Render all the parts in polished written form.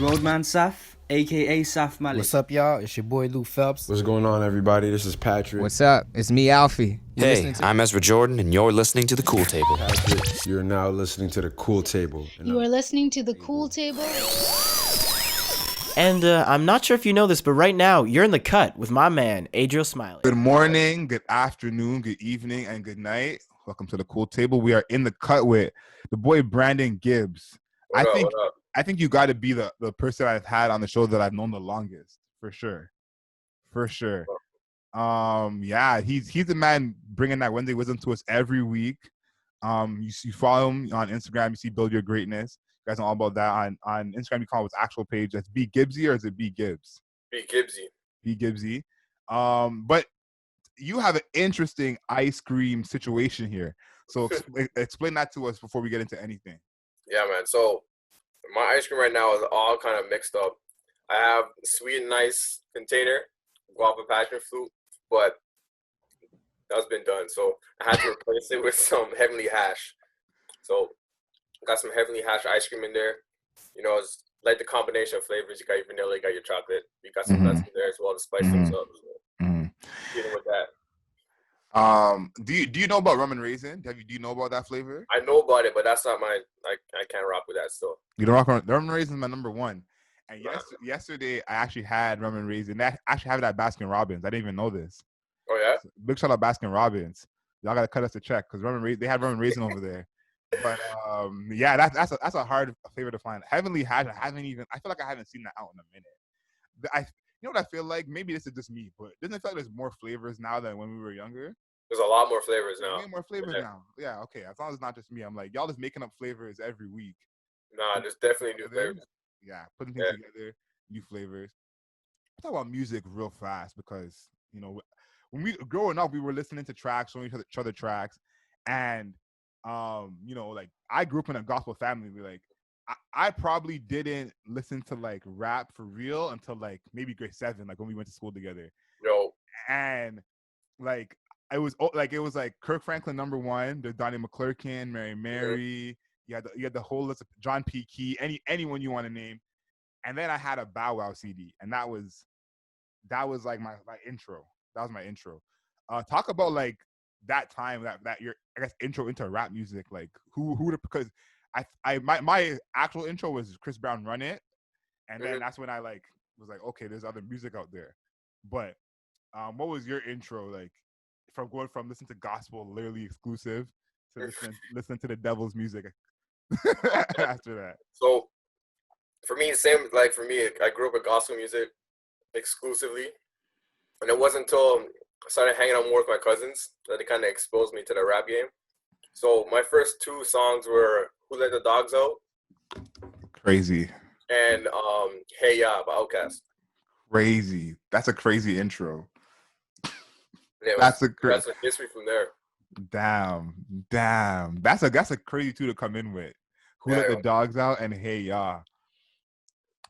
Roadman Saf, aka Saf Malik. What's up, y'all? It's your boy Lou Phelps. What's going on, everybody? This is Patrick. What's up? It's me, Alfie. Hey, I'm Ezra Jordan, and you're listening to The Cool Table. Patrick, you're now listening to The Cool Table. You are listening to The Cool Table. And I'm not sure if you know this, but right now you're in the cut with my man, Adriel Smiley. Good morning, good afternoon, good evening, and good night. Welcome to The Cool Table. We are in the cut with the boy Brandon Gibbs. What up? I think you got to be the person I've had on the show that I've known the longest, for sure. Yeah, he's the man bringing that Wednesday wisdom to us every week. You follow him on Instagram. You see Build Your Greatness. You guys know all about that on Instagram. You call his actual page. That's B Gibbsy, or is it B Gibbs? B Gibbsy. B Gibbsy. But you have an interesting ice cream situation here. So explain that to us before we get into anything. Yeah, man. So my ice cream right now is all kind of mixed up. I have sweet and ice container, guava passion fruit, but that's been done. So I had to replace it with some heavenly hash. So got some heavenly hash ice cream in there. You know, it's like the combination of flavors. You got your vanilla, you got your chocolate. You got some nuts in there as well to spice things up. So dealing with that. Do you know about rum and raisin? Do you know about that flavor? I know about it, but that's not my. I can't rock with that still. You don't rock rum and raisin is my number one. And yesterday I actually had rum and raisin. I actually have it at Baskin Robbins. I didn't even know this. Oh yeah. So, big shout out Baskin Robbins. Y'all gotta cut us a check because they had rum and raisin over there. But yeah, that's a hard flavor to find. Heavenly hash. I feel like I haven't seen that out in a minute. You know what I feel like? Maybe this is just me, but doesn't it feel like there's more flavors now than when we were younger? There's a lot more flavors now. Way more flavors now. Yeah, okay. As long as it's not just me, I'm like, y'all just making up flavors every week. Nah, there's definitely new flavors. Yeah, putting things together, new flavors. Let's talk about music real fast because, you know, when we growing up, we were listening to tracks, showing each other tracks. And, you know, like I grew up in a gospel family. I probably didn't listen to like rap for real until like maybe grade 7, like when we went to school together. Yo. And like it was like Kirk Franklin #1, the Donnie McClurkin, Mary. You had the whole list of John P. Key, anyone you want to name. And then I had a Bow Wow CD, and that was like my intro. That was my intro. Talk about like that time that your intro into rap music, like because my actual intro was Chris Brown Run It, and then that's when I was like, okay, there's other music out there. But what was your intro like from going from listening to gospel literally exclusive to listening to the devil's music after that? So for me, I grew up with gospel music exclusively, and it wasn't until I started hanging out more with my cousins that it kind of exposed me to the rap game. So my first 2 songs were "Who Let the Dogs Out," crazy, and "Hey Ya" by Outkast. Crazy. That's a crazy intro. That's a history from there. Damn. That's a crazy 2 to come in with. Who Let the Dogs Out and Hey Ya.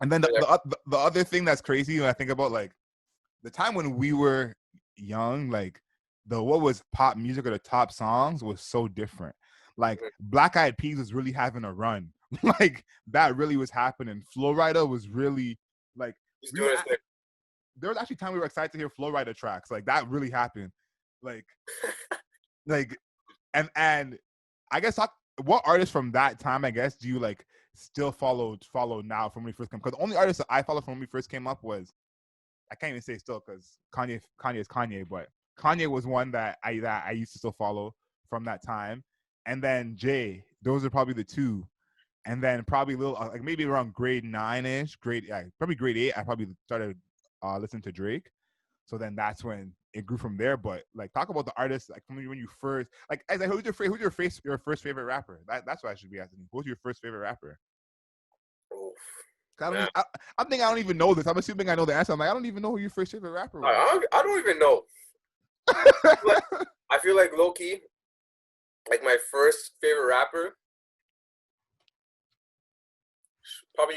And then the other thing that's crazy when I think about like the time when we were young, like what was pop music or the top songs was so different. Like Black Eyed Peas was really having a run. Like that really was happening. Flo Rida was really like there was actually time we were excited to hear Flo Rida tracks. Like that really happened. Like and I guess what artists from that time, I guess, do you like still follow now from when we first came? Because the only artist that I followed from when we first came up was, I can't even say still because Kanye is Kanye, but Kanye was one that I used to still follow from that time. And then Jay, those are probably the 2. And then probably a little like maybe around grade 9-ish, probably grade 8, I probably started listening to Drake. So then that's when it grew from there. But like talk about the artists like from when you first like as who's your first favorite rapper? That's what I should be asking. Who's your first favorite rapper? I'm thinking I don't even know this. I'm assuming I know the answer. I'm like, I don't even know who your first favorite rapper was. I don't even know. I feel like low key, like my first favorite rapper, probably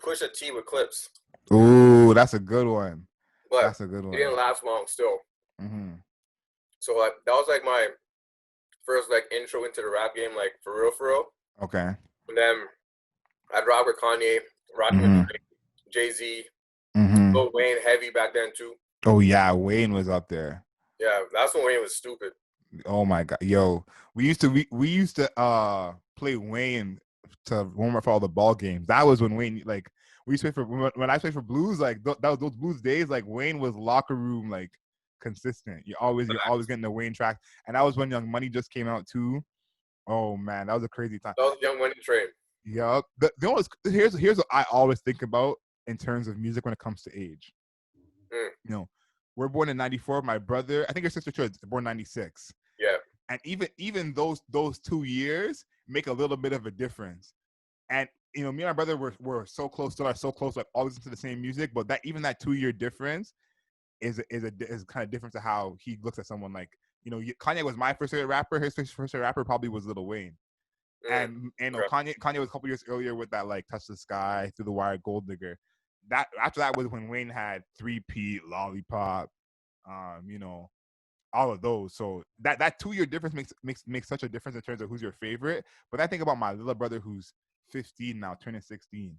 Pusha T with Clips. Ooh, that's a good one. But that's a good one. It didn't last long still. Mm-hmm. So like that was like my first like intro into the rap game, like for real. Okay. And then I'd rock with Kanye, rock with Mhm. Drake, Jay-Z, Mhm. Lil Wayne, heavy back then too. Oh yeah, Wayne was up there. Yeah, that's when Wayne was stupid. Oh my god, yo, we used to play Wayne to warm up for all the ball games. That was when Wayne like we used to play for when I played for Blues, like that was those Blues days. Like Wayne was locker room like consistent. You're always getting the Wayne track, and that was when Young Money just came out too. Oh man, that was a crazy time. That was Young Money train. Yup. The only here's what I always think about in terms of music when it comes to age. Mm. You know, we're born in '94. My brother, I think your sister too, is born '96. Yeah. And even those 2 years make a little bit of a difference. And me and my brother were so close, still are so close, like always into the same music. But that 2 year difference is kind of different to how he looks at someone. Like Kanye was my first favorite rapper. His first favorite rapper probably was Lil Wayne. And Kanye was a couple years earlier with that like Touch the Sky, Through the Wire, Gold Digger. That after that was when Wayne had 3-Peat, Lollipop, all of those. So that 2 year difference makes such a difference in terms of who's your favorite. But I think about my little brother who's 15 now, turning 16,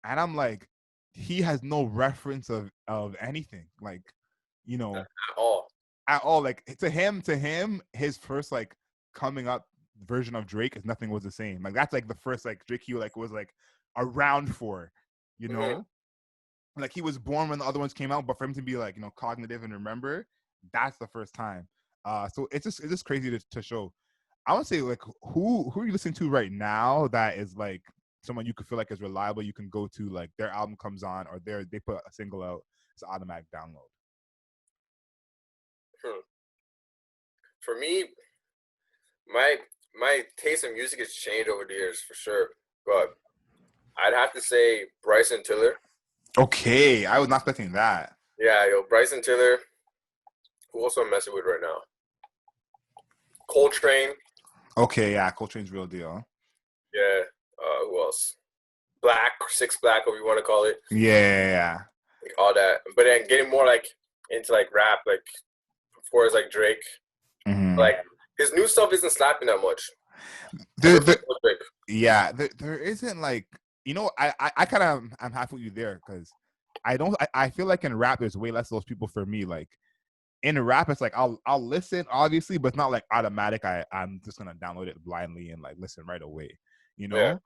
and I'm like, he has no reference of anything, like at all. Like to him, his first like coming up version of Drake is Nothing Was the Same. Like that's like the first like Drake he like was like around for, Mm-hmm. like he was born when the other ones came out, but for him to be like cognitive and remember, that's the first time. So it's just crazy to show. I want to say like who are you listening to right now that is like someone you could feel like is reliable. You can go to like their album comes on or they put a single out, it's automatic download. For me, my taste in music has changed over the years for sure. But I'd have to say Bryson Tiller. Okay, I was not expecting that. Yeah, Bryson Tiller. Who else I'm messing with right now? Coltrane. Okay, yeah, Coltrane's real deal. Yeah. Who else? Black, Six Black, what you want to call it. Yeah. Like all that. But then getting more like into like rap, like before it's like Drake. Mm-hmm. Like his new stuff isn't slapping that much. There isn't like I kind of I'm half with you there because I feel like in rap there's way less of those people for me. Like in rap it's like I'll listen obviously, but it's not like automatic. I'm just gonna download it blindly and like listen right away. Yeah.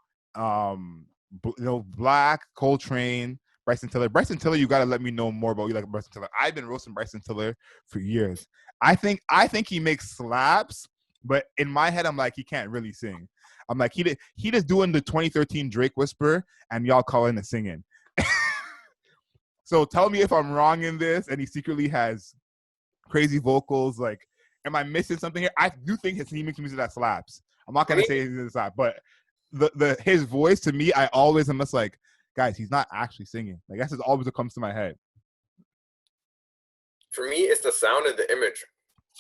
Black, Coltrane, Bryson Tiller, you gotta let me know more about you like Bryson Tiller. I've been roasting Bryson Tiller for years. I think he makes slaps, but in my head I'm like he can't really sing. I'm like he just doing the 2013 Drake whisper and y'all calling it singing. So tell me if I'm wrong in this and he secretly has crazy vocals. Like, am I missing something here? I do think he makes music that slaps. I'm not gonna say he's slap, but his voice to me, I always am just like, guys, he's not actually singing. Like that's just always what comes to my head. For me, it's the sound and the image.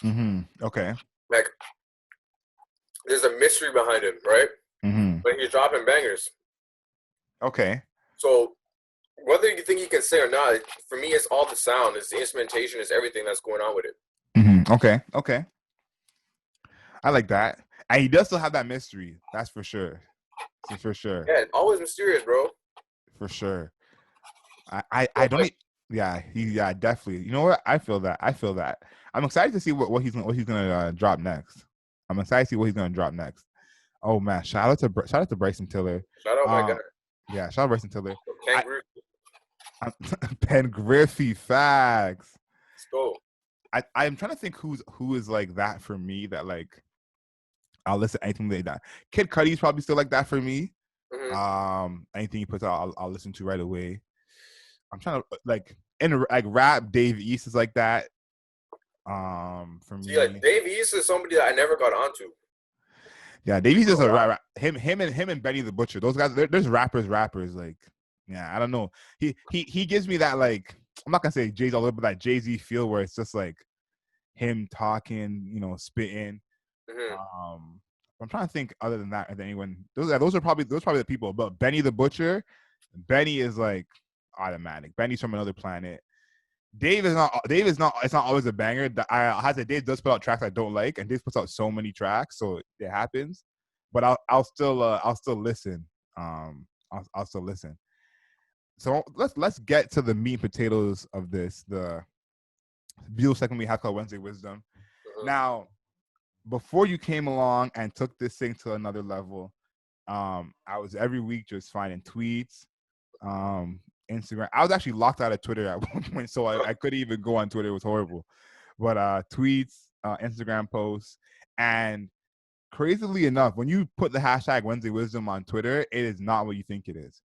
Mm-hmm. Okay. Like, there's a mystery behind him, right? Mm-hmm. But he's dropping bangers. Okay. So whether you think he can sing or not, for me, it's all the sound, it's the instrumentation, it's everything that's going on with it. Mm-hmm. Okay. I like that. And he does still have that mystery. That's for sure. For sure. Yeah, always mysterious, bro. For sure. I don't. Yeah, definitely. You know what? I feel that. I'm excited to see what he's gonna drop next. Oh man, shout out to Bryson Tiller. Shout out my guy. Yeah, shout out Bryson Tiller. Ken Griffey. Pen Griffey, facts. Let's go. I'm trying to think who is like that for me that like I'll listen to anything they that. Kid Cudi's probably still like that for me. Mm-hmm. Anything he puts out, I'll listen to right away. I'm trying to like in like rap. Dave East is like that. For me, like Dave East is somebody that I never got onto. Yeah, Dave East is a rap. Him and Benny the Butcher. Those guys, there's rappers. Like, yeah, I don't know. He gives me that like I'm not gonna say Jay-Z all over, but that Jay-Z feel where it's just like him talking, spitting. Mm-hmm. I'm trying to think other than that, if anyone those are probably the people. But Benny the Butcher, Benny is like automatic. Benny's from another planet. Dave is not. It's not always a banger. I have to say Dave does put out tracks I don't like, and Dave puts out so many tracks, so it happens. But I'll still listen. I'll still listen. So let's get to the meat and potatoes of this. The beautiful segment we have called Wednesday Wisdom. Now, before you came along and took this thing to another level, I was every week just finding tweets, Instagram. I was actually locked out of Twitter at one point, so I couldn't even go on Twitter. It was horrible. But tweets, Instagram posts, and crazily enough, when you put the hashtag Wednesday Wisdom on Twitter, it is not what you think it is.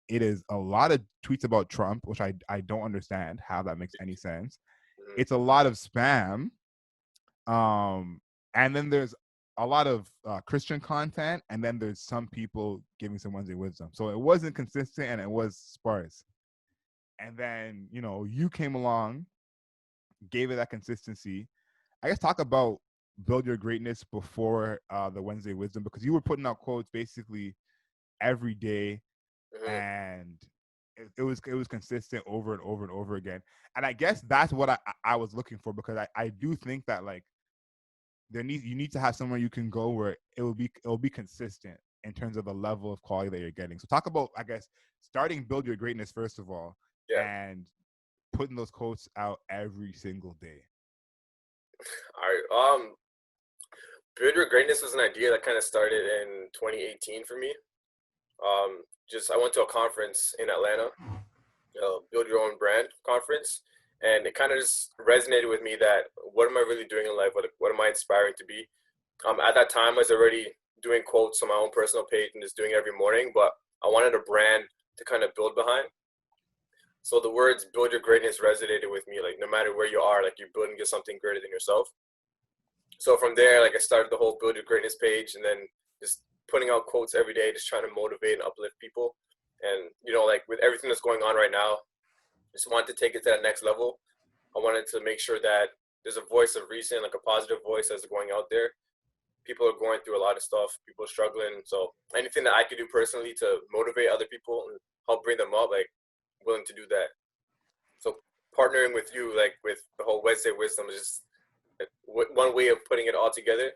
It is a lot of tweets about Trump, which I don't understand how that makes any sense. It's a lot of spam. And then there's a lot of Christian content, and then there's some people giving some Wednesday wisdom. So it wasn't consistent and it was sparse. And then, you came along, gave it that consistency. I guess talk about build your greatness before the Wednesday wisdom, because you were putting out quotes basically every day, and it was consistent over and over and over again. And I guess that's what I was looking for, because I do think that like you need to have somewhere you can go where it will be consistent in terms of the level of quality that you're getting. So talk about, I guess, starting build your greatness first of all, and putting those quotes out every single day. All right. Build Your Greatness was an idea that kind of started in 2018 for me. I went to a conference in Atlanta, Build Your Own Brand conference, and it kind of just resonated with me that what am I really doing in life? What am I inspiring to be? At that time, I was already doing quotes on my own personal page and just doing it every morning, but I wanted a brand to kind of build behind. So the words build your greatness resonated with me. Like, no matter where you are, like, you're building something greater than yourself. So from there, like, I started the whole build your greatness page, and then just putting out quotes every day, just trying to motivate and uplift people. And, like, with everything that's going on right now, just wanted to take it to that next level. I wanted to make sure that there's a voice of reason, like a positive voice that's going out there. People are going through a lot of stuff. People are struggling. So anything that I could do personally to motivate other people and help bring them up, like, willing to do that. So partnering with you, like with the whole Wednesday Wisdom, is just one way of putting it all together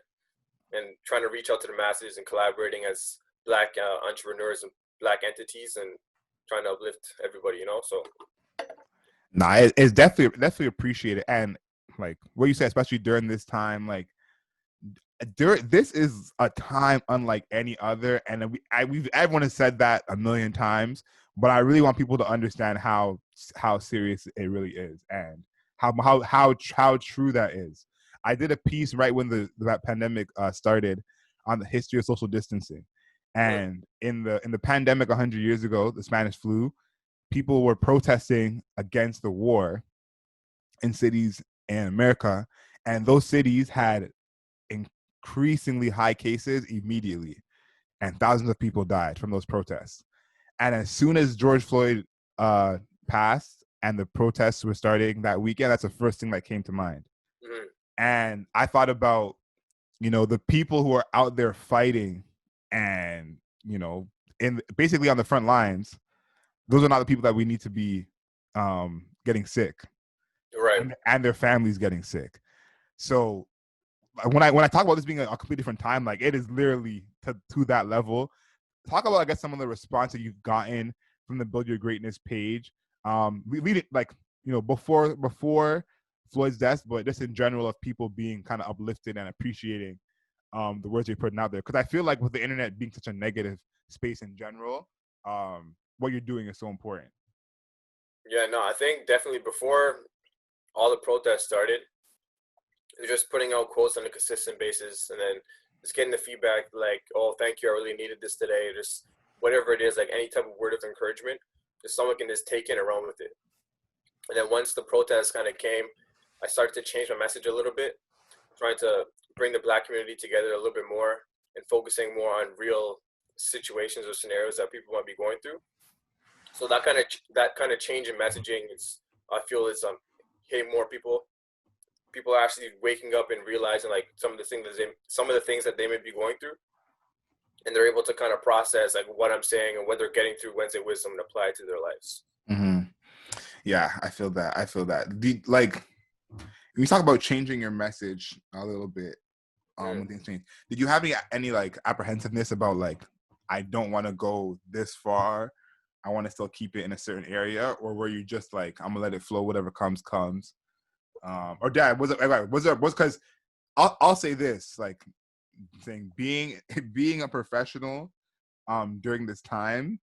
and trying to reach out to the masses and collaborating as Black entrepreneurs and Black entities and trying to uplift everybody, So. Nah, it's definitely appreciated. And like what you said, especially during this time, like this is a time unlike any other. And everyone has said that a million times, but I really want people to understand how serious it really is and how true that is. I did a piece right when that pandemic started on the history of social distancing, and in the pandemic 100 years ago, the Spanish flu, people were protesting against the war in cities in America, and those cities had increasingly high cases immediately, and thousands of people died from those protests. And as soon as George Floyd passed and the protests were starting that weekend, that's the first thing that came to mind. And I thought about, the people who are out there fighting and, basically on the front lines. Those are not the people that we need to be getting sick, right? And their families getting sick. So when I talk about this being a completely different time, like it is literally to that level. Talk about, I guess, some of the response that you've gotten from the Build Your Greatness page. We lead it like before Floyd's death, but just in general of people being kind of uplifted and appreciating the words you're putting out there. Because I feel like with the internet being such a negative space in general, what you're doing is so important. Yeah, no, I think definitely before all the protests started, it was just putting out quotes on a consistent basis and then just getting the feedback like, oh, thank you, I really needed this today. Just whatever it is, like any type of word of encouragement, just someone can just take it and run with it. And then once the protests kind of came, I started to change my message a little bit, trying to bring the Black community together a little bit more and focusing more on real situations or scenarios that people might be going through. So that kind of change in messaging I feel is hitting more people. People are actually waking up and realizing like some of the things that they may be going through, and they're able to kind of process like what I'm saying and what they're getting through Wednesday Wisdom and apply it to their lives. Mm-hmm. Yeah, I feel that. Like when you talk about changing your message a little bit, when things change, did you have any like apprehensiveness about like I don't want to go this far. I want to still keep it in a certain area, or were you just like, I'm gonna let it flow, whatever comes. Or Dad, was because I'll say this, like saying being a professional during this time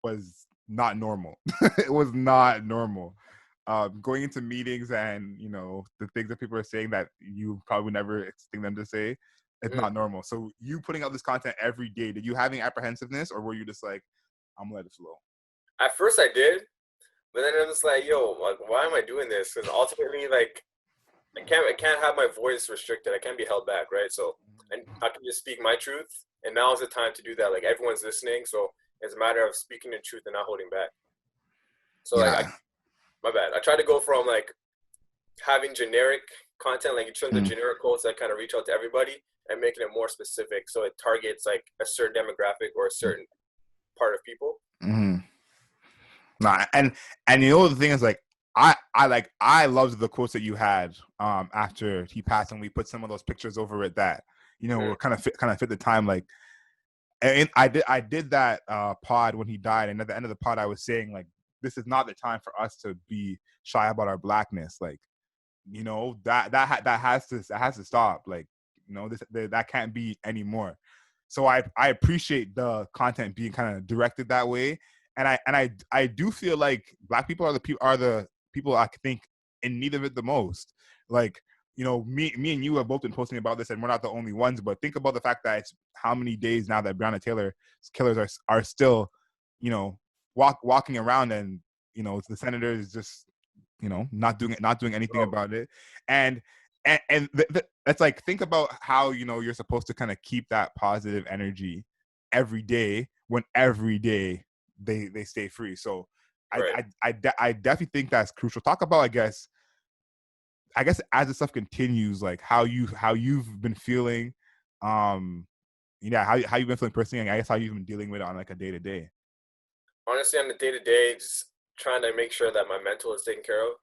was not normal. It was not normal. Going into meetings and the things that people are saying that you probably would never expect them to say, it's not normal. So you putting out this content every day, did you have any apprehensiveness, or were you just like, I'm gonna let it flow? At first I did, but then I was like, yo, like, why am I doing this? Because ultimately, like, I can't have my voice restricted. I can't be held back, right? So, and I can just speak my truth. And now is the time to do that. Like, everyone's listening, so it's a matter of speaking the truth and not holding back. So, like, my bad. I try to go from like having generic content, like you the generic quotes that kind of reach out to everybody, and making it more specific, so it targets like a certain demographic or a certain part of people. Nah, and the thing is, like, I loved the quotes that you had after he passed, and we put some of those pictures over it that were kind of fit the time. Like, and I did that pod when he died, and at the end of the pod I was saying, like, this is not the time for us to be shy about our blackness. Like, that has to stop. Like, that can't be anymore. So I appreciate the content being kind of directed that way. And I do feel like Black people are the people I think in need of it the most. Like, me and you have both been posting about this, and we're not the only ones. But think about the fact that it's how many days now that Breonna Taylor's killers are still, walking around, and the senator is just, not doing anything about it. And it's like, think about how you're supposed to kind of keep that positive energy every day when every day they stay free. So Right. I definitely think that's crucial. Talk about, I guess as the stuff continues, like how you've been feeling, how you've been feeling personally, and I guess how you've been dealing with it on like a day to day. Honestly, on the day to day, just trying to make sure that my mental is taken care of.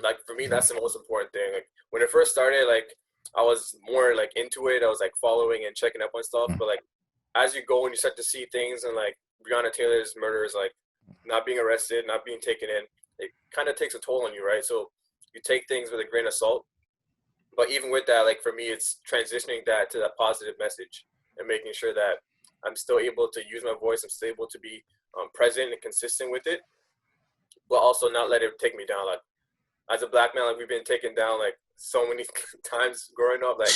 Like, for me, that's the most important thing. Like, when it first started, like, I was more like into it. I was like following and checking up on stuff. But like, as you go and you start to see things, and like Breonna Taylor's murder is like not being arrested, not being taken in, it kind of takes a toll on you, right? So you take things with a grain of salt. But even with that, like, for me, it's transitioning that to that positive message and making sure that I'm still able to use my voice. I'm still able to be present and consistent with it, but also not let it take me down. Like, as a Black man, like, we've been taken down like so many times growing up, like,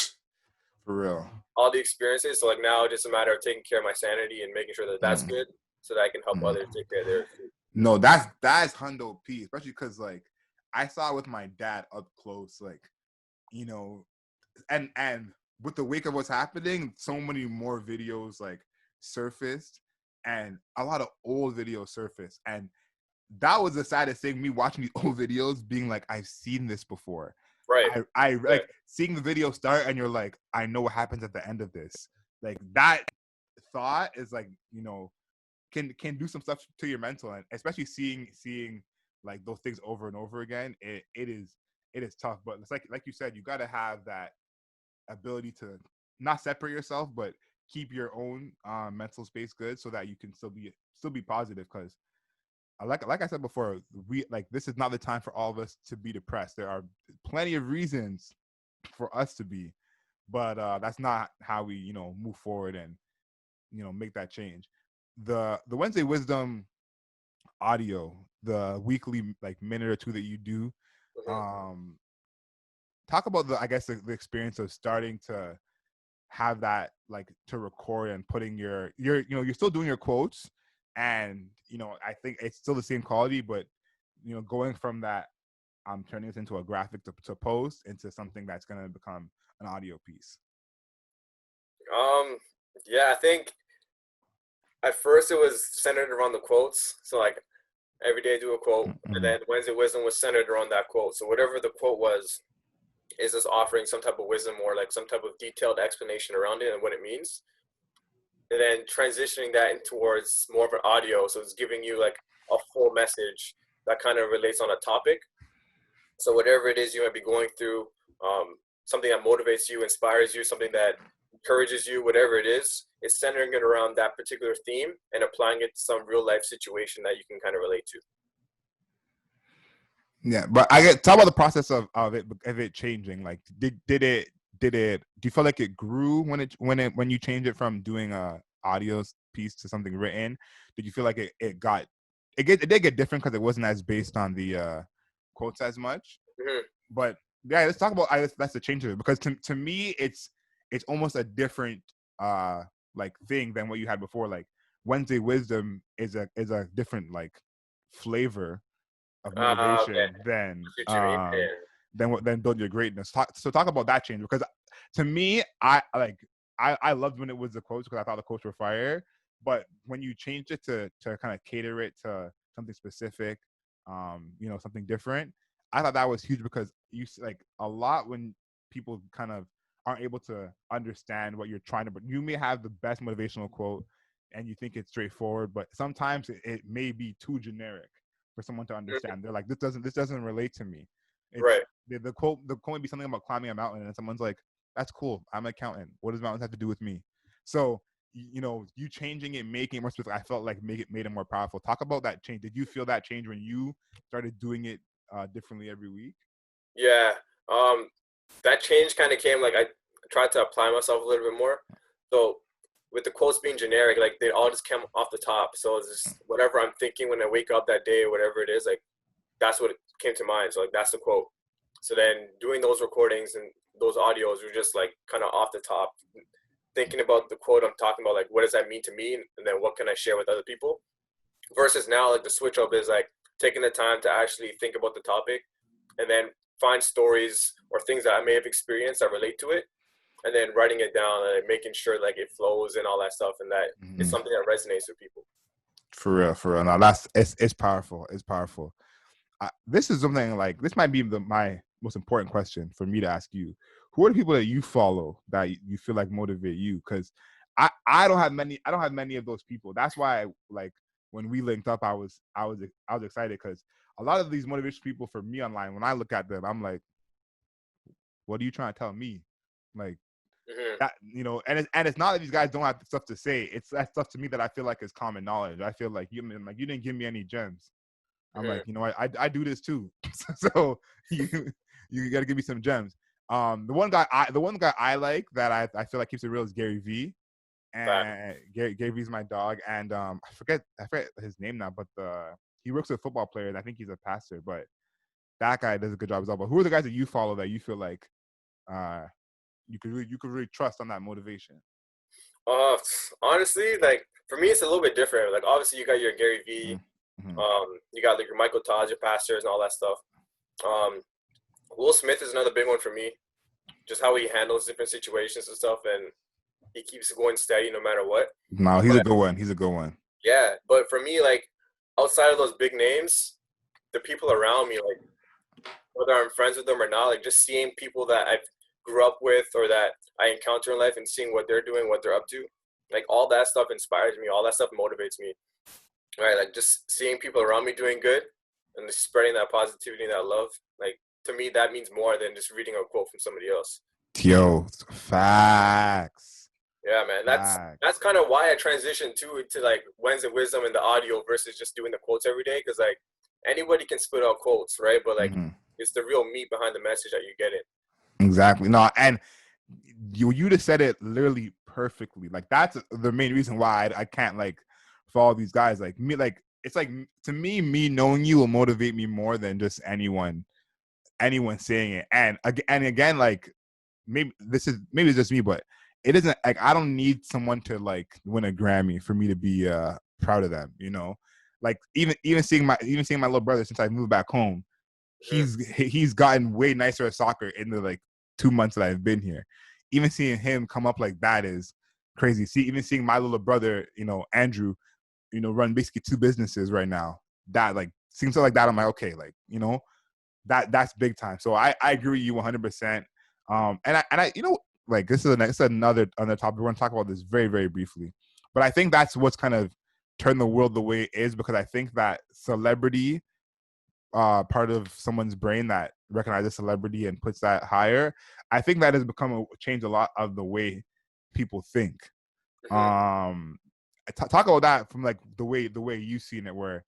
For real. all the experiences. So like, now it's just a matter of taking care of my sanity and making sure that that's good, so that I can help others take care of theirs too. No, that's hundo P, especially because, like, I saw it with my dad up close, like, and with the wake of what's happening, so many more videos like surfaced, and a lot of old videos surfaced, and that was the saddest thing. Me watching these old videos, being like, I've seen this before. Right. I like seeing the video start, and you're like, I know what happens at the end of this. Like, that thought is like, can do some stuff to your mental, and especially seeing like those things over and over again. It is tough, but it's like you said, you got to have that ability to not separate yourself, but keep your own mental space good, so that you can still be positive. Because like I said before, this is not the time for all of us to be depressed. There are plenty of reasons for us to be, but that's not how we move forward and make that change. The Wednesday Wisdom audio, the weekly like minute or two that you do, talk about the experience of starting to have that, like, to record and putting you're still doing your quotes, and I think it's still the same quality, but going from that, turning this into a graphic to post into something that's going to become an audio piece. Yeah, I think at first it was centered around the quotes. So like, every day I do a quote, and then Wednesday Wisdom was centered around that quote. So whatever the quote was, is just offering some type of wisdom or like some type of detailed explanation around it and what it means. And then transitioning that in towards more of an audio. So it's giving you like a full message that kind of relates on a topic. So whatever it is you might be going through, something that motivates you, inspires you, something that encourages you, whatever it is, it's centering it around that particular theme and applying it to some real life situation that you can kind of relate to. Yeah, but talk about the process of it changing. Like, did it do you feel like it grew when you changed it from doing a audio piece to something written? Did you feel like it did get different because it wasn't as based on the quotes as much? Mm-hmm. But yeah, let's talk about that's the change of it, because to me it's almost a different like thing than what you had before. Like Wednesday Wisdom is a different like flavor of motivation Okay. than Build Your Greatness. Talk about that change, because to me, I loved when it was the quotes because I thought the quotes were fire. But when you changed it to kind of cater it to something specific, something different, I thought that was huge, because you like a lot when people kind of aren't able to understand what you're trying to. But you may have the best motivational quote and you think it's straightforward, but sometimes it may be too generic for someone to understand. They're like, this doesn't relate to me. Right. The quote may be something about climbing a mountain, and someone's like, that's cool, I'm an accountant, what does mountains have to do with me? So you changing it, making it more specific, I felt like made it more powerful. Talk about that change. Did you feel that change when you started doing it differently every week? Yeah. That change kind of came, like, I tried to apply myself a little bit more. So with the quotes being generic, like, they all just came off the top. So it's just whatever I'm thinking when I wake up that day, or whatever it is, like, that's what came to mind. So, like, that's the quote. So then doing those recordings and those audios were just, like, kind of off the top, thinking about the quote I'm talking about, like, what does that mean to me? And then what can I share with other people? Versus now, like, the switch up is, like, taking the time to actually think about the topic and then find stories or things that I may have experienced that relate to it, and then writing it down and making sure, like, it flows and all that stuff, and that it's something that resonates with people. For real. Now it's powerful. It's powerful. This is something like, this might be my most important question for me to ask you. Who are the people that you follow that you feel like motivate you? Because I don't have many of those people. That's why like when we linked up, I was excited, because a lot of these motivation people for me online, when I look at them, I'm like, what are you trying to tell me? Like, that, and it's not that these guys don't have stuff to say. It's that stuff to me that I feel like is common knowledge. I feel like you didn't give me any gems. I'm like, I do this too. So you got to give me some gems. The one guy I like that I feel like keeps it real is Gary V. And Gary V's my dog. And I forget his name now, but he works with football players. I think he's a pastor, but that guy does a good job as well. But who are the guys that you follow that you feel like you could really trust on that motivation? Honestly, like, for me, it's a little bit different. Like, obviously, you got your Gary V. You got, like, your Michael Todd, your pastors, and all that stuff. Will Smith is another big one for me. Just how he handles different situations and stuff, and he keeps going steady no matter what. No, he's a good one. Yeah, but for me, like, outside of those big names, the people around me, like, whether I'm friends with them or not, like, just seeing people that I grew up with or that I encounter in life and seeing what they're doing, what they're up to, like, all that stuff inspires me. All that stuff motivates me. Right, like, just seeing people around me doing good and just spreading that positivity and that love, like, to me, that means more than just reading a quote from somebody else. Yo, facts. Yeah, man, that's kind of why I transitioned to like Wednesday Wisdom and the audio versus just doing the quotes every day, because, like, anybody can spit out quotes, right? But, like, it's the real meat behind the message that you get it. Exactly. No, and you just said it literally perfectly. Like, that's the main reason why I can't, like, follow these guys. Like, me, like, it's like, to me knowing you will motivate me more than just anyone saying it. And again, like, maybe it's just me, but it isn't like I don't need someone to, like, win a Grammy for me to be proud of them, like, even seeing my little brother since I moved back home, he's gotten way nicer at soccer in the, like, 2 months that I've been here. Even seeing him come up like that is crazy. Even seeing my little brother, Andrew, run basically 2 businesses right now, that, like, seems like that, I'm like, okay, like, that's big time. So I agree with you 100%. And I like, this is another topic. We're going to talk about this very, very briefly, but I think that's what's kind of turned the world the way it is, because I think that celebrity, part of someone's brain that recognizes celebrity and puts that higher, I think that has become change a lot of the way people think. Mhm. Talk about that from like the way you've seen it, where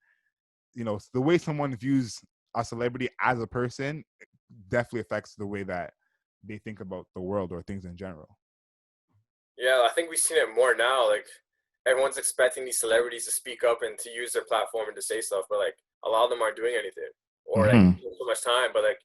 the way someone views a celebrity as a person definitely affects the way that they think about the world or things in general. Yeah, I think we've seen it more now. Like everyone's expecting these celebrities to speak up and to use their platform and to say stuff, but like a lot of them aren't doing anything or like Mhm. so much time. But like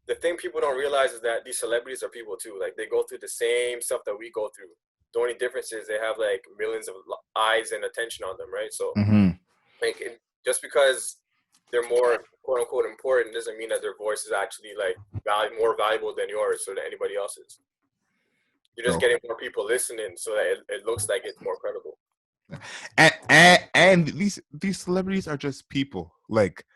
the thing people don't realize is that these celebrities are people too. Like they go through the same stuff that we go through. The only difference is they have like millions of eyes and attention on them, right? So Mhm. like just because they're more quote unquote important doesn't mean that their voice is actually like more valuable than yours or than anybody else's. You're just Bro. getting more people listening so that it looks like it's more credible. And these celebrities are just people. Like,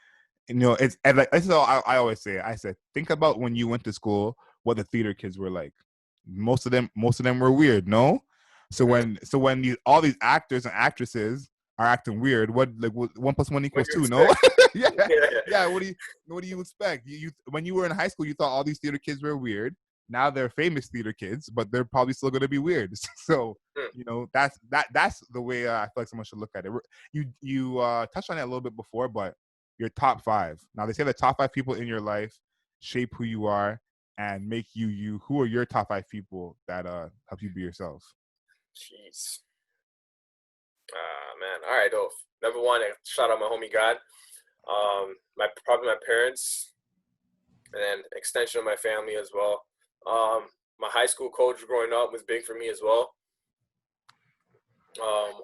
it's and like this is all I always say. I said, think about when you went to school, what the theater kids were like. Most of them were weird. No, so when all these actors and actresses are acting weird, what 1 + 1 What equals do you 2? No, expect? yeah, Yeah. yeah. What do you expect? You when you were in high school, you thought all these theater kids were weird. Now they're famous theater kids, but they're probably still going to be weird. So that's the way I feel like someone should look at it. You touched on it a little bit before, but your top 5. Now they say the top 5 people in your life shape who you are and make you you. Who are your top 5 people that help you be yourself? Jeez. Man. All right, though. Number one, shout out my homie God. Probably my parents, and then extension of my family as well. My high school coach growing up was big for me as well.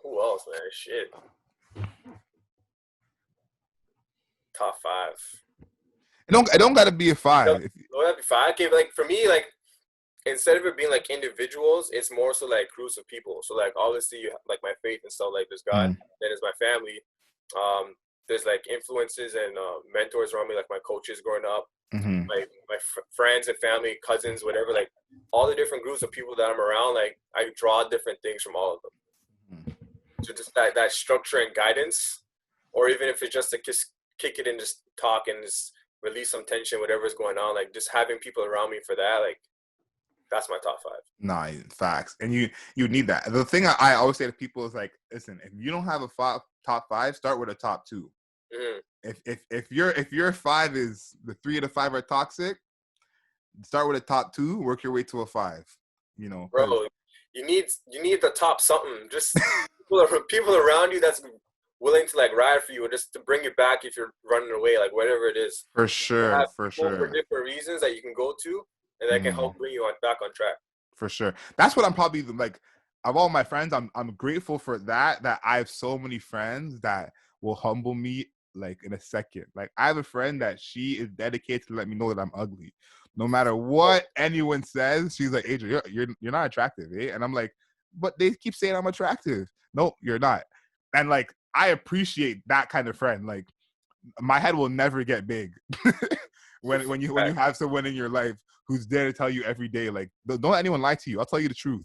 Who else, man? Shit. Top 5. It don't got to be a 5. That'd be 5. Okay, like for me, like instead of it being like individuals, it's more so like groups of people. So like obviously you have, like my faith and stuff, like there's God, then there's my family. There's like influences and mentors around me, like my coaches growing up, my friends and family, cousins, whatever. Like all the different groups of people that I'm around, like I draw different things from all of them. So just that structure and guidance, or even if it's just to just kick it and just talk and just release some tension, whatever is going on, like just having people around me for that, like that's my top 5. Nah, facts. And you need that. The thing I always say to people is like, listen, if you don't have a top 5, start with a top 2. Mm-hmm. If your 5 is the 3 of the 5 are toxic, start with a top 2, work your way to a 5. Bro, you need the top something. Just people around you that's willing to like ride for you, or just to bring you back if you're running away, like whatever it is. For sure, for sure. For different reasons that you can go to, and that can help bring you back on track. For sure. That's what I'm probably like. Of all my friends, I'm grateful for that I have so many friends that will humble me like in a second. Like I have a friend that she is dedicated to let me know that I'm ugly. No matter what anyone says, she's like, Adrian, you're not attractive, eh? And I'm like, but they keep saying I'm attractive. No, you're not. And like I appreciate that kind of friend. Like my head will never get big when you have someone in your life who's there to tell you every day, like, don't let anyone lie to you. I'll tell you the truth.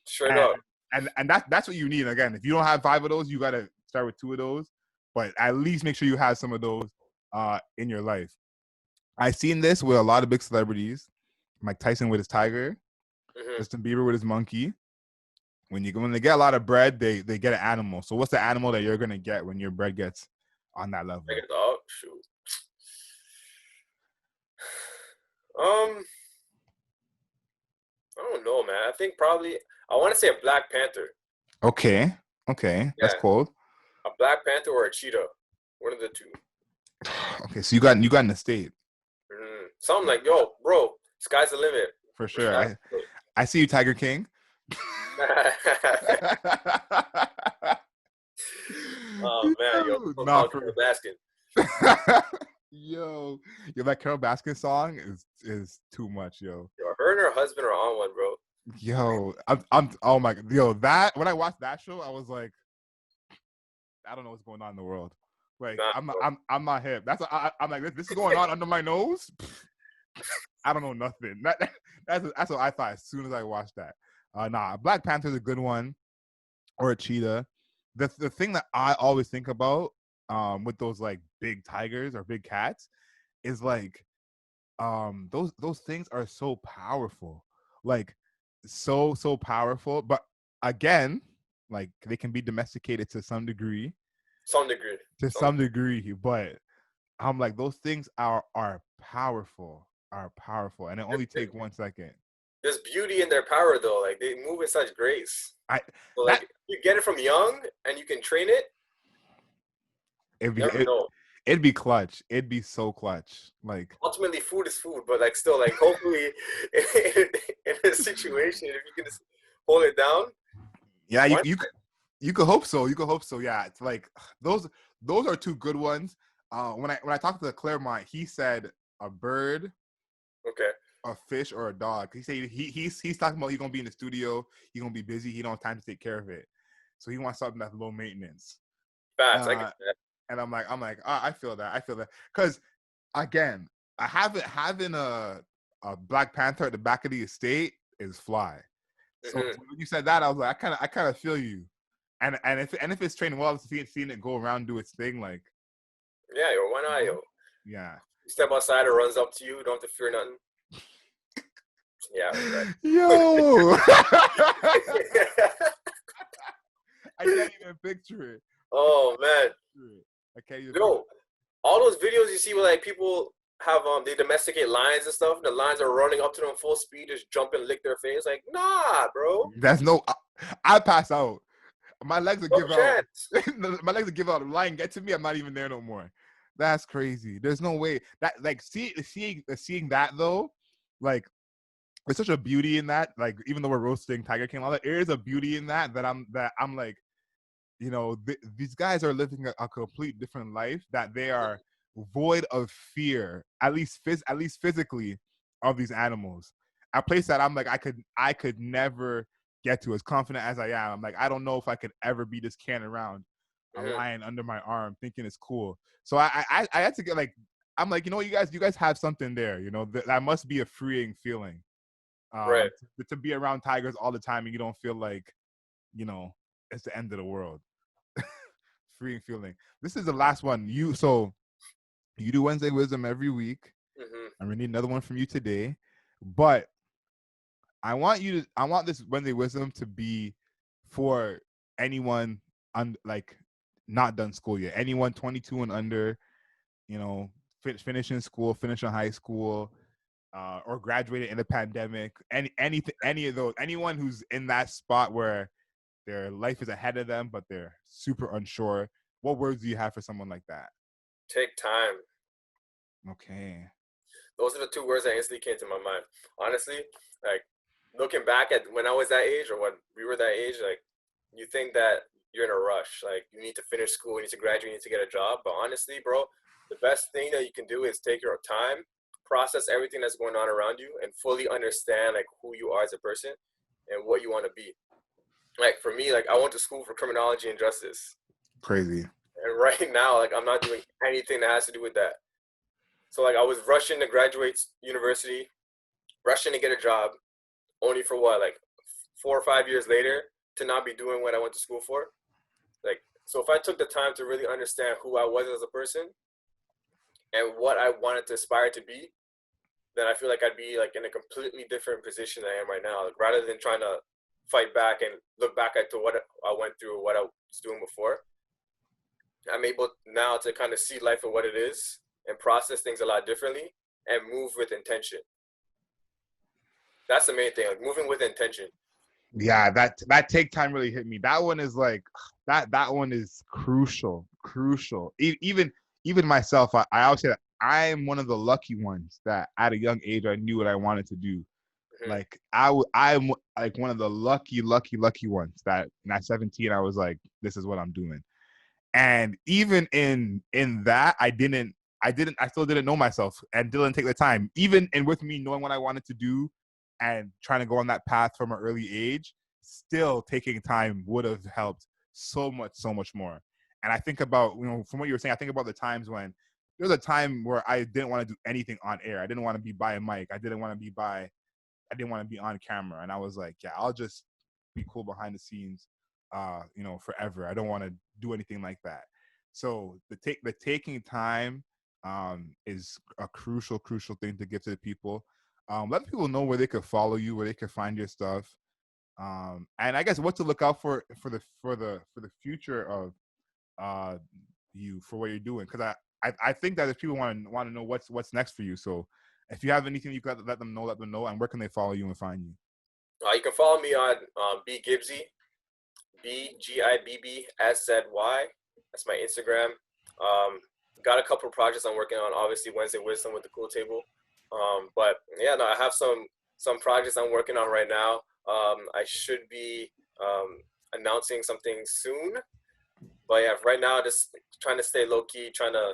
Straight up. And that's what you need. Again, if you don't have 5 of those, you got to start with 2 of those. But at least make sure you have some of those in your life. I've seen this with a lot of big celebrities. Mike Tyson with his tiger. Justin Bieber with his monkey. When they get a lot of bread, they get an animal. So what's the animal that you're going to get when your bread gets on that level? Like a dog? Shoot. I don't know, man. I think probably I want to say a Black Panther. Okay, that's cold. A Black Panther or a cheetah, one of the 2. Okay, so you got in the state. Something like, yo, bro, sky's the limit. For sure. I see you, Tiger King. Oh man, yo, Carole Baskin. Yo, that Carole Baskin song is too much, yo. Her and her husband are on one, bro. Yo, I'm oh my, yo, that when I watched that show, I was like, I don't know what's going on in the world. Like, I'm not hip. I'm like, this is going on under my nose. I don't know nothing. That's what I thought as soon as I watched that. Black Panther's a good one, or a cheetah. The thing that I always think about with those like big tigers or big cats is like those things are so powerful. Like so powerful. But again, like they can be domesticated to some degree. Some degree. To some degree, but I'm like those things are powerful, and it only take 1 second. There's beauty in their power though. Like they move with such grace. So That- like you get it from young and you can train it. It'd be clutch. It'd be so clutch. Like ultimately, food is food, but like still, like hopefully, in a situation, if you can just hold it down. Yeah, you could hope so. You could hope so. Yeah, it's like those are two good ones. When I talked to Claremont, he said a bird, okay, a fish, or a dog. He said he's talking about he's gonna be in the studio. He's gonna be busy. He don't have time to take care of it, so he wants something that's low maintenance. Facts. I get that. And I'm like, I feel that. Because again, having a Black Panther at the back of the estate is fly. So when you said that, I was like, I kind of feel you. And if it's training well, seeing it go around, do its thing, like. Yeah, yo, why not, yo? Yeah. You step outside, it runs up to you. Don't have to fear nothing. Yeah. Right. Yo. I can't even picture it. Oh man. I can't even. Yo, all those videos you see where like people have they domesticate lions and stuff. The lions are running up to them full speed, just jump and lick their face. Like, nah, bro. That's no. I pass out. My legs will give out. Chance. My legs will give out. The lion get to me, I'm not even there no more. That's crazy. There's no way that like seeing that though, like there's such a beauty in that. Like even though we're roasting Tiger King, all that, there is a beauty in that I'm like, you know, these guys are living a complete different life, that they are void of fear, at least physically, of these animals. A place that I'm like, I could never get to, as confident as I am. I'm like, I don't know if I could ever be this can around a lion under my arm, thinking it's cool. So I had to get like, I'm like, you know what, you guys have something there. You know, that must be a freeing feeling. Right. To be around tigers all the time and you don't feel like, you know, it's the end of the world. Freeing feeling. This is the last one. You do Wednesday Wisdom every week. And we need another one from you today. But I want this Wednesday Wisdom to be for anyone like not done school yet. Anyone 22 and under, you know, finishing school, finishing high school, or graduated in the pandemic. Any of those. Anyone who's in that spot where their life is ahead of them, but they're super unsure. What words do you have for someone like that? Take time. Okay. Those are the two words that instantly came to my mind. Honestly, like looking back at when I was that age or when we were that age, like you think that you're in a rush. Like you need to finish school, you need to graduate, you need to get a job. But honestly, bro, the best thing that you can do is take your time, process everything that's going on around you, and fully understand like who you are as a person and what you want to be. Like for me, like I went to school for criminology and justice. Crazy. And right now, like I'm not doing anything that has to do with that. So like I was rushing to graduate university, rushing to get a job, only for what, like 4 or 5 years later to not be doing what I went to school for. Like, so if I took the time to really understand who I was as a person and what I wanted to aspire to be, then I feel like I'd be like in a completely different position than I am right now. Like rather than trying to fight back and look back at to what I went through, what I was doing before, I'm able now to kind of see life for what it is and process things a lot differently and move with intention. That's the main thing, like moving with intention. Yeah, that take time really hit me. That one is like that one is crucial. Even myself, I always say that I'm one of the lucky ones that at a young age I knew what I wanted to do. Like I'm like one of the lucky ones that at 17 I was like, this is what I'm doing. And even in that, I still didn't know myself and didn't take the time. Even and with me knowing what I wanted to do and trying to go on that path from an early age, still taking time would have helped so much more. And I think about, you know, from what you were saying, I think about the times when there was a time where I didn't want to do anything on air. I didn't want to be by a mic. I didn't want to be on camera. And I was like, yeah, I'll just be cool behind the scenes, you know, forever. I don't want to do anything like that. So the taking time is a crucial thing to give to the people. Let people know where they could follow you, where they could find your stuff. And I guess what to look out for the future of you for what you're doing, because I think that if people want to know what's next for you, so if you have anything you got to let them know, and where can they follow you and find you? You can follow me on B Gibbsy, BGIBBSZY. That's my Instagram. Got a couple of projects I'm working on. Obviously, Wednesday Wisdom with the Cool Table. But yeah, no, I have some projects I'm working on right now. I should be announcing something soon. But yeah, right now, just trying to stay low key, trying to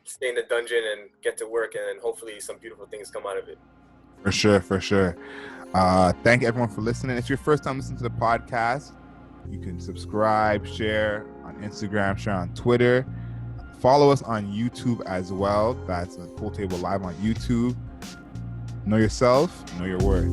stay in the dungeon and get to work, and then hopefully some beautiful things come out of it. For sure. Thank everyone for listening. If you're first time listening to the podcast, you can subscribe, share on Instagram, share on Twitter. Follow us on YouTube as well. That's a Cool Table Live on YouTube. Know yourself, know your worth.